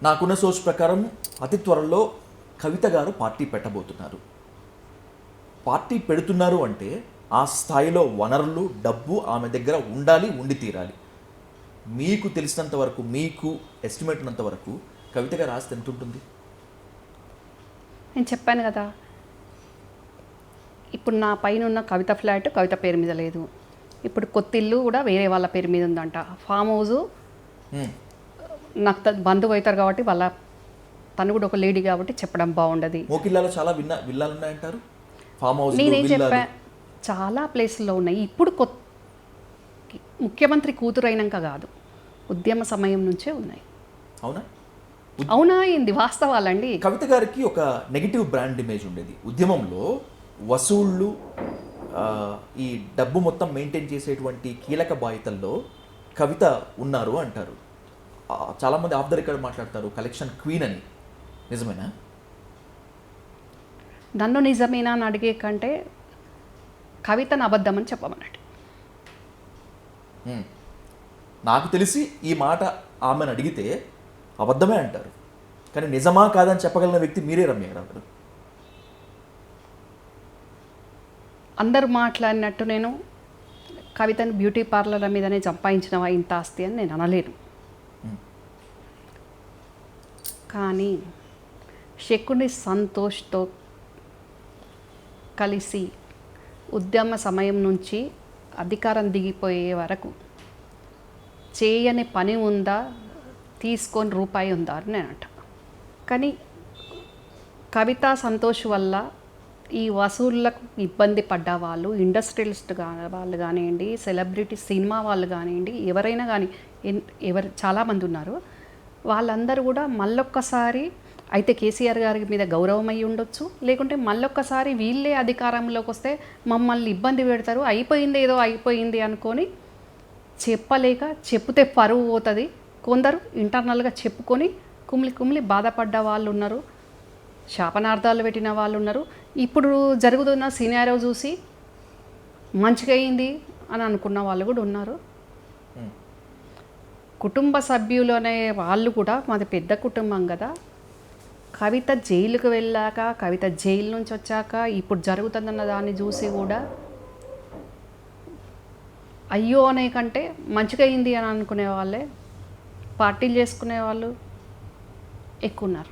నాకున్న సోర్స్ ప్రకారం అతి త్వరలో కవిత గారు పార్టీ పెట్టబోతున్నారు. పార్టీ పెడుతున్నారు అంటే ఆ స్థాయిలో వనరులు, డబ్బు ఆమె దగ్గర ఉండాలి, ఉండి తీరాలి. మీకు తెలిసినంత వరకు, మీకు ఎస్టిమేట్ ఉన్నంత వరకు కవిత గారు ఆస్తి ఎంత ఉంటుంది? నేను చెప్పాను కదా, ఇప్పుడు నా పైన ఉన్న కవిత ఫ్లాట్ కవిత పేరు మీద లేదు. ఇప్పుడు కొత్త ఇల్లు కూడా వేరే వాళ్ళ పేరు మీద ఉందంట. ఫామ్ హౌస్ నాకు బంధువు అవుతారు కాబట్టి తను కూడా ఒక లేడీ కాబట్టి చెప్పడం బాగుండదు. మోకిల్లాలో చాలా విల్లాలు ఉన్నాయంటారు. ఫామ్ హౌస్ నేనేం చెప్పా, చాలా ప్లేసుల్లో ఉన్నాయి. ఇప్పుడు ముఖ్యమంత్రి కూతురు అయినాక కాదు, ఉద్యమ సమయం నుంచే ఉన్నాయి. అవునా? అవునా ఏంది వాస్తవాలండి. కవిత గారికి ఒక నెగిటివ్ బ్రాండ్ ఇమేజ్ ఉండేది. ఉద్యమంలో వసూళ్ళు, ఈ డబ్బు మొత్తం మెయింటైన్ చేసేటువంటి కీలక బాధ్యతల్లో కవిత ఉన్నారు అంటారు. చాలామంది ఆఫ్ ద రికార్డ్ మాట్లాడతారు కలెక్షన్ క్వీన్ అని. నిజమేనా? నన్ను నిజమేనా అని అడిగే కంటే కవితను అబద్ధమని చెప్పమన్నట్టు. నాకు తెలిసి ఈ మాట ఆమెను అడిగితే అబద్ధమే అంటారు, కానీ నిజమా కాదని చెప్పగలిగిన వ్యక్తి మీరే రమ్య గారు. అందరూ మాట్లాడినట్టు నేను కవితను బ్యూటీ పార్లర్ల మీదనే సంపాదించినవా ఇంత ఆస్తి అని నేను అనలేను. కానీ శకుని సంతోష్తో కలిసి ఉద్యమ సమయం నుంచి అధికారం దిగిపోయే వరకు చేయని పని ఉందా, తీసుకొని రూపాయి ఉందా అని నేను అంట. కానీ కవితా సంతోష్ వల్ల ఈ వసూళ్ళకు ఇబ్బంది పడ్డ వాళ్ళు, ఇండస్ట్రియలిస్ట్ వాళ్ళు కానివ్వండి, సెలబ్రిటీ సినిమా వాళ్ళు కానివ్వండి, ఎవరైనా కానీ చాలామంది ఉన్నారు. వాళ్ళందరూ కూడా మళ్ళొక్కసారి అయితే కేసీఆర్ గారి మీద గౌరవం అయ్యి ఉండొచ్చు, లేకుంటే మళ్ళొక్కసారి వీళ్ళే అధికారంలోకి వస్తే మమ్మల్ని ఇబ్బంది పెడతారు, అయిపోయింది ఏదో అయిపోయింది అనుకొని చెప్పలేక, చెప్తే పరువు పోతుంది, కొందరు ఇంటర్నల్గా చెప్పుకొని కుమిలి బాధపడ్డ వాళ్ళు ఉన్నారు, శాపనార్థాలు పెట్టిన వాళ్ళు ఉన్నారు. ఇప్పుడు జరుగుతున్న సినారియో చూసి మంచిగా అయింది అని అనుకున్న వాళ్ళు కూడా ఉన్నారు. కుటుంబ సభ్యులు అనే వాళ్ళు కూడా, మాది పెద్ద కుటుంబం కదా, కవిత జైలుకు వెళ్ళాక, కవిత జైలు నుంచి వచ్చాక ఇప్పుడు జరుగుతుందన్న దాన్ని చూసి కూడా అయ్యో అనే కంటే మంచిగా అయింది అని అనుకునే వాళ్ళే పార్టీలు చేసుకునే వాళ్ళు ఎక్కువ ఉన్నారు.